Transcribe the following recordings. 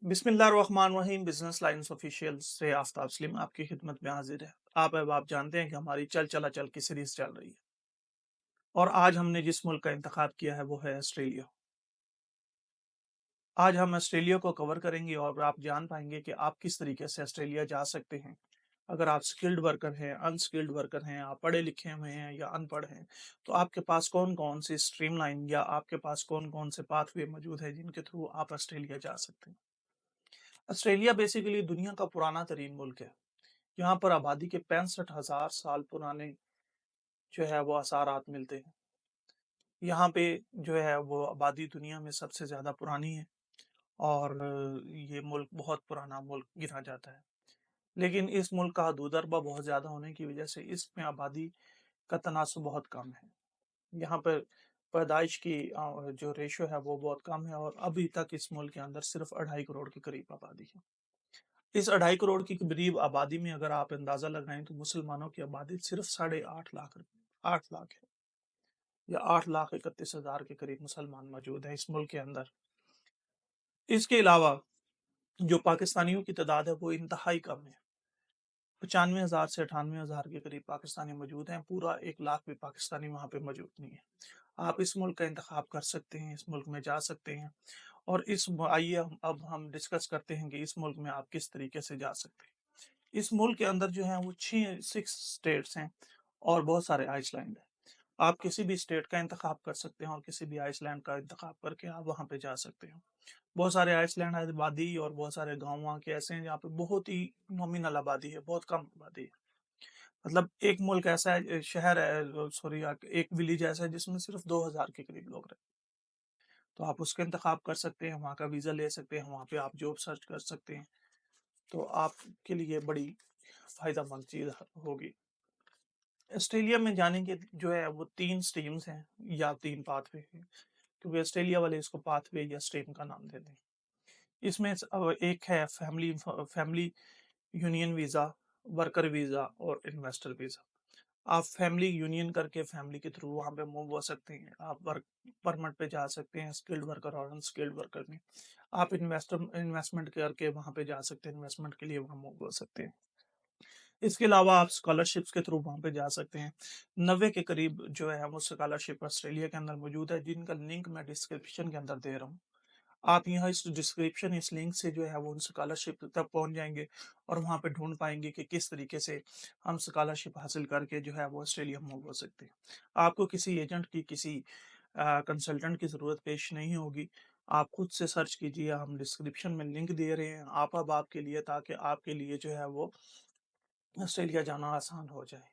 बिस्मिल्लाहिर्रहमानिर्रहीम। Business lines official से आफ्ताब सलीम आपकी खिदमत में हाजिर है। आप जानते हैं कि हमारी चल चला चल की सीरीज चल रही है और आज हमने जिस मुल्क का इंतखाब किया है वो है ऑस्ट्रेलिया। आज हम ऑस्ट्रेलिया को कवर करेंगे और आप जान पाएंगे कि आप किस तरीके से ऑस्ट्रेलिया जा सकते हैं। अगर आप स्किल्ड वर्कर हैं, अनस्किल्ड वर्कर हैं, आप पढ़े लिखे हुए हैं या अनपढ़ हैं, तो आपके पास कौन कौन सी स्ट्रीमलाइन या आपके पास कौन कौन से पाथवे मौजूद है जिनके थ्रू आप ऑस्ट्रेलिया जा सकते हैं। ऑस्ट्रेलिया बेसिकली दुनिया का पुराना तरीन मुल्क है। यहाँ पर आबादी के 65,000 साल पुराने जो है वो आसारात मिलते हैं। यहाँ पे जो है वो आबादी दुनिया में सबसे ज्यादा पुरानी है और ये मुल्क बहुत पुराना मुल्क गिना जाता है। लेकिन इस मुल्क का हदूद अरबा बहुत ज्यादा होने की वजह से इसमें आबादी का तनासब बहुत कम है। यहाँ पर पैदाइश की जो रेशो है वो बहुत कम है और अभी तक इस मुल्क के अंदर सिर्फ 2.5 करोड़ के करीब आबादी है। इस 2.5 करोड़ की करीब आबादी में अगर आप अंदाजा लगाएं तो मुसलमानों की आबादी सिर्फ 8.5 लाख 8 लाख है या 8,31,000 के करीब मुसलमान मौजूद हैं इस मुल्क के अंदर। इसके अलावा जो पाकिस्तानियों की तादाद है वो इंतहाई कम है। 95,000 से 98,000 के करीब पाकिस्तानी मौजूद हैं। पूरा 1 लाख भी पाकिस्तानी वहाँ पे मौजूद नहीं है। आप इस मुल्क का इंतखाब कर सकते हैं, इस मुल्क में जा सकते हैं और आइए अब हम डिस्कस करते हैं कि इस मुल्क में आप किस तरीके से जा सकते हैं। इस मुल्क के अंदर जो है वो 6 स्टेट्स हैं और बहुत सारे आइसलैंड है। आप किसी भी स्टेट का इंतखाब कर सकते हैं और किसी भी आइसलैंड का इंतखाब करके आप वहां पे जा सकते हैं। बहुत सारे आइसलैंड आबादी और बहुत सारे गांव वहाँ के ऐसे हैं जहाँ पे बहुत ही नॉमिनल आबादी है, बहुत कम आबादी है। मतलब एक मुल्क ऐसा है, शहर है, सॉरी, एक विलेज ऐसा है जिसमें सिर्फ 2,000 के करीब लोग रहते हैं। तो आप उसका इंतखाब कर सकते हैं, वहाँ का वीजा ले सकते हैं, वहाँ पे आप जॉब सर्च कर सकते हैं। तो आपके लिए बड़ी फायदेमंद चीज होगी। ऑस्ट्रेलिया में जाने के जो है वो 3 स्ट्रीम्स हैं या 3 पाथवे हैं, क्योंकि ऑस्ट्रेलिया वाले इसको पाथवे या स्ट्रीम का नाम देते हैं। इसमें एक है family family union visa, worker visa और इन्वेस्टर वीजा। आप फैमिली यूनियन करके फैमिली के थ्रू वहां पे मूव हो सकते हैं। आप वर्क परमिट पे जा सकते हैं, स्किल्ड वर्कर और अनस्किल्ड वर्कर में। आप इन्वेस्टमेंट करके वहां पे जा सकते हैं, इन्वेस्टमेंट के लिए वहां मूव हो सकते हैं। इसके अलावा आप स्कॉलरशिप्स के थ्रू वहां पे जा सकते हैं। 90 के करीब जो है वो स्कॉलरशिप ऑस्ट्रेलिया के अंदर मौजूद है, जिनका लिंक मैं डिस्क्रिप्शन के अंदर दे रहा हूँ। आप यहाँ इस डिस्क्रिप्शन, इस लिंक से जो है वो उन स्कॉलरशिप तक पहुंच जाएंगे और वहां पे ढूंढ पाएंगे कि किस तरीके से हम स्कॉलरशिप हासिल करके जो है वो ऑस्ट्रेलिया मूव हो सकते हैं। आपको किसी एजेंट की, किसी कंसल्टेंट की जरूरत पेश नहीं होगी। आप खुद से सर्च कीजिए, हम डिस्क्रिप्शन में लिंक दे रहे हैं आप अब आपके लिए, ताकि आपके लिए जो है वो ऑस्ट्रेलिया जाना आसान हो जाए।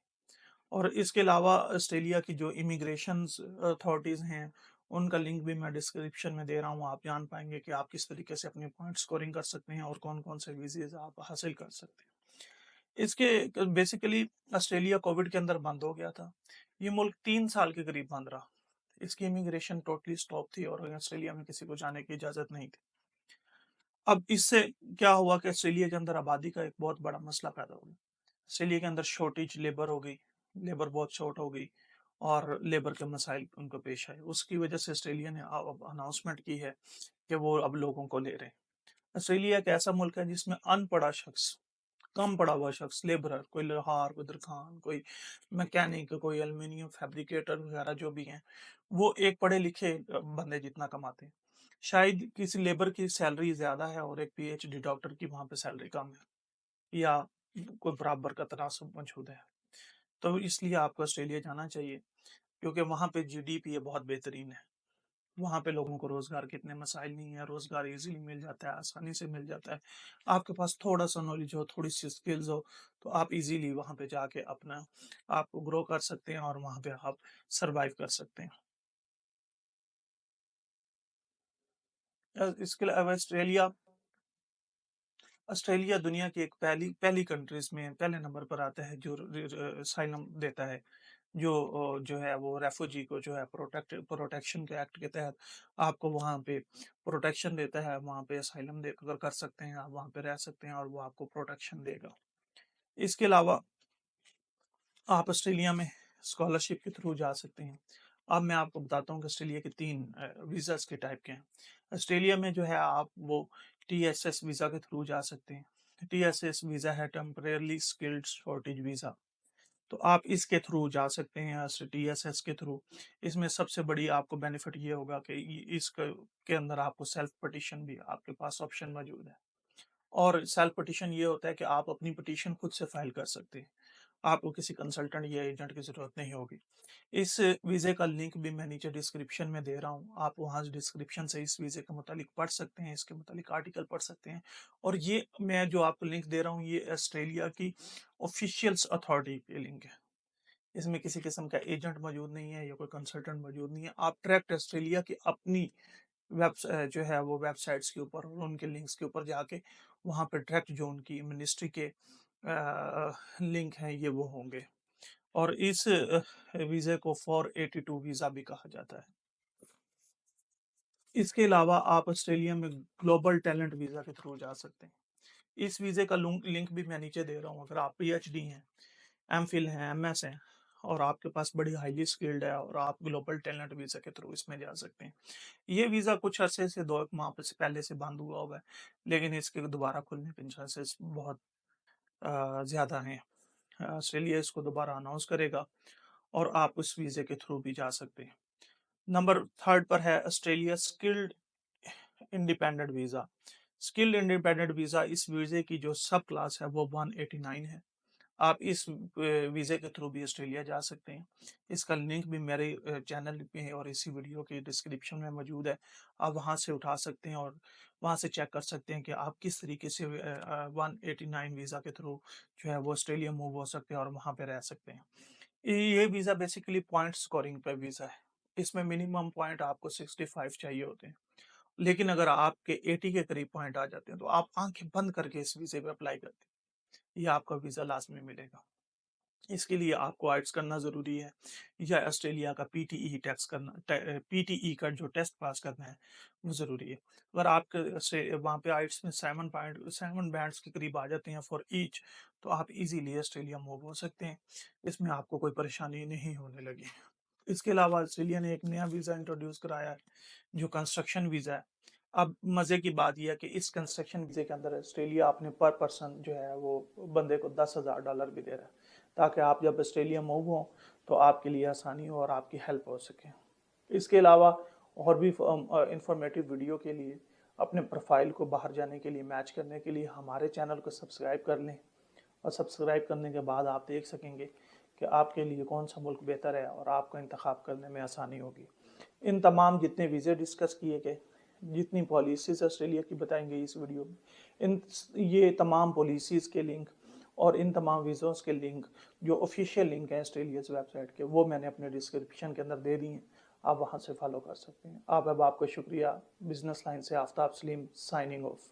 और इसके अलावा ऑस्ट्रेलिया की जो इमिग्रेशन अथॉरिटीज हैं उनका लिंक भी मैं डिस्क्रिप्शन में दे रहा हूँ। आप जान पाएंगे कि आप किस तरीके से अपनी पॉइंट स्कोरिंग कर सकते हैं और कौन कौन से वीजेज आप हासिल कर सकते हैं। इसके बेसिकली ऑस्ट्रेलिया कोविड के अंदर बंद हो गया था। ये मुल्क 3 साल के करीब बंद रहा। इसकी इमिग्रेशन टोटली स्टॉप थी और ऑस्ट्रेलिया में किसी को जाने की इजाजत नहीं थी। अब इससे क्या हुआ कि ऑस्ट्रेलिया के अंदर आबादी का एक बहुत बड़ा मसला पैदा हो गया। ऑस्ट्रेलिया के अंदर शॉर्टेज लेबर हो गई, लेबर बहुत शॉर्ट हो गई और लेबर के मसाइल उनको पेश आए। उसकी वजह से ऑस्ट्रेलिया ने अब अनाउंसमेंट की है कि वो अब लोगों को ले रहे हैं। ऑस्ट्रेलिया एक ऐसा मुल्क है जिसमें अनपढ़ा शख्स, कम पढ़ा हुआ शख्स, लेबरर, कोई लोहार, कोई दरखान, कोई मैकेनिक, कोई एल्यूमिनियम फैब्रिकेटर वगैरह जो भी हैं, वो एक पढ़े लिखे बंदे जितना कमाते हैं। शायद किसी लेबर की सैलरी ज्यादा है और एक पीएचडी डॉक्टर की वहां पे सैलरी कम है या कोई बराबर का तनासब मौजूद है। तो इसलिए आपको ऑस्ट्रेलिया जाना चाहिए, क्योंकि वहां पे जीडीपी बहुत बेहतरीन है। वहां पे लोगों को रोजगार के इतने मसाइल नहीं है, रोजगार इजीली मिल जाता है, आसानी से मिल जाता है। आपके पास थोड़ा सा नॉलेज हो, थोड़ी सी स्किल्स हो, तो आप इजीली वहां पे जाके अपना आप ग्रो कर सकते हैं और वहां पे आप सरवाइव कर सकते हैं। इसके अलावा ऑस्ट्रेलिया ऑस्ट्रेलिया दुनिया की एक पहली पहली कंट्रीज में पहले नंबर पर आता है जो साइलम देता है, जो है वो रेफ्यूजी को जो है प्रोटेक्शन के एक्ट के तहत आपको वहाँ पे प्रोटेक्शन देता है। वहाँ पे असाइलम देकर कर सकते हैं, आप वहाँ पे रह सकते हैं और वो आपको प्रोटेक्शन देगा। इसके अलावा आप ऑस्ट्रेलिया में स्कॉलरशिप के थ्रू जा सकते हैं। अब मैं आपको बताता हूँ कि ऑस्ट्रेलिया के 3 वीज़ाज़ के टाइप के हैं। ऑस्ट्रेलिया में जो है आप वो टीएसएस वीज़ा के थ्रू जा सकते हैं। टीएसएस वीज़ा है टेम्परेरीली स्किल्ड शॉर्टेज वीज़ा। तो आप इसके थ्रू जा सकते हैं टीएसएस के थ्रू। इसमें सबसे बड़ी आपको बेनिफिट ये होगा कि के अंदर आपको सेल्फ पिटिशन भी आपके पास ऑप्शन मौजूद है। और सेल्फ पिटिशन ये होता है कि आप अपनी पिटिशन खुद से फाइल कर सकते हैं। आपको किसी कंसल्टेंट या एजेंट की ज़रूरत नहीं होगी। इस वीज़े का लिंक भी मैं नीचे डिस्क्रिप्शन में दे रहा हूँ। आप वहाँ से डिस्क्रिप्शन से इस वीज़े के मुतालिक पढ़ सकते हैं, इसके मुतालिक आर्टिकल पढ़ सकते हैं। और ये मैं जो आपको लिंक दे रहा हूँ, ये ऑस्ट्रेलिया की ऑफ़िशियल्स अथॉरिटी की लिंक है। इसमें किसी किस्म का एजेंट मौजूद नहीं है या कोई कंसल्टेंट मौजूद नहीं है। आप डायरेक्ट ऑस्ट्रेलिया की अपनी जो है वो वेबसाइट्स के ऊपर और उनके लिंक्स के ऊपर जाके वहाँ पे डायरेक्ट जो उनकी मिनिस्ट्री के लिंक हैं ये वो होंगे। और इस वीज़े को 482 वीज़ा भी कहा जाता है। इसके अलावा आप ऑस्ट्रेलिया में ग्लोबल टैलेंट वीज़ा के थ्रू जा सकते हैं। इस वीज़े का लिंक भी मैं नीचे दे रहा हूँ। अगर आप पीएचडी हैं, एमफिल हैं, एमएस हैं और आपके पास बड़ी हाईली स्किल्ड है और आप ग्लोबल टैलेंट वीज़ा के थ्रू इसमें जा सकते हैं। ये वीज़ा कुछ अरसे से 2 माह से पहले से बंद हुआ हुआ है, लेकिन इसके दोबारा खुलने के चांसेस बहुत ज़्यादा हैं। ऑस्ट्रेलिया इसको दोबारा अनाउंस करेगा और आप उस वीज़े के थ्रू भी जा सकते हैं। नंबर 3 पर है Australia skilled independent visa. Skilled independent visa, इस वीज़े की जो सब क्लास है वो 189 है। आप इस वीज़े के थ्रू भी ऑस्ट्रेलिया जा सकते हैं। इसका लिंक भी मेरे चैनल पे और इसी वीडियो के डिस्क्रिप्शन में मौजूद है। आप वहाँ से उठा सकते हैं और वहाँ से चेक कर सकते हैं कि आप किस तरीके से 189 वीज़ा के थ्रू जो है वो ऑस्ट्रेलिया मूव हो सकते हैं और वहाँ पे रह सकते हैं। ये वीज़ा बेसिकली पॉइंट स्कोरिंग पे वीज़ा है। इसमें मिनिमम पॉइंट आपको 65 चाहिए होते हैं। लेकिन अगर आपके 80 के करीब पॉइंट आ जाते हैं तो आप आँखें बंद करके इस वीज़े पे अप्लाई करते हैं। ये आपका वीज़ा लाज़मी मिलेगा। इसके लिए आपको आइट्स करना ज़रूरी है या ऑस्ट्रेलिया का पीटीई टेस्ट पीटीई का जो टेस्ट पास करना है वो ज़रूरी है। अगर आपके से वहाँ पे आइट्स में 7 बैंड्स के करीब आ जाते हैं फॉर ईच, तो आप इजीली ऑस्ट्रेलिया मूव हो सकते हैं। इसमें आपको कोई परेशानी नहीं होने लगी। इसके अलावा ऑस्ट्रेलिया ने एक नया वीज़ा इंट्रोड्यूस कराया है जो कंस्ट्रक्शन वीज़ा है। अब मज़े की बात यह है कि इस कंस्ट्रक्शन वीज़े के अंदर ऑस्ट्रेलिया अपने पर पर्सन जो है वो बंदे को $10,000 भी दे रहा है, ताकि आप जब ऑस्ट्रेलिया मूव हो तो आपके लिए आसानी हो और आपकी हेल्प हो सके। इसके अलावा और भी इंफॉर्मेटिव वीडियो के लिए अपने प्रोफाइल को बाहर जाने के लिए, मैच करने के लिए हमारे चैनल को सब्सक्राइब कर लें। और सब्सक्राइब करने के बाद आप देख सकेंगे कि आपके लिए कौन सा मुल्क बेहतर है और आपको इंतखाब करने में आसानी होगी। इन तमाम जितने वीज़े डिस्कस किए गए, जितनी पॉलिसीज़ ऑस्ट्रेलिया की बताएंगे इस वीडियो में, ये तमाम पॉलिसीज़ के लिंक और इन तमाम वीज़ोज़ के लिंक जो ऑफिशियल लिंक हैं ऑस्ट्रेलिया वेबसाइट के, वो मैंने अपने डिस्क्रिप्शन के अंदर दे दिए हैं। आप वहाँ से फॉलो कर सकते हैं। अब आपका शुक्रिया। बिजनेस लाइन से आफ्ताब सलीम, साइनिंग ऑफ।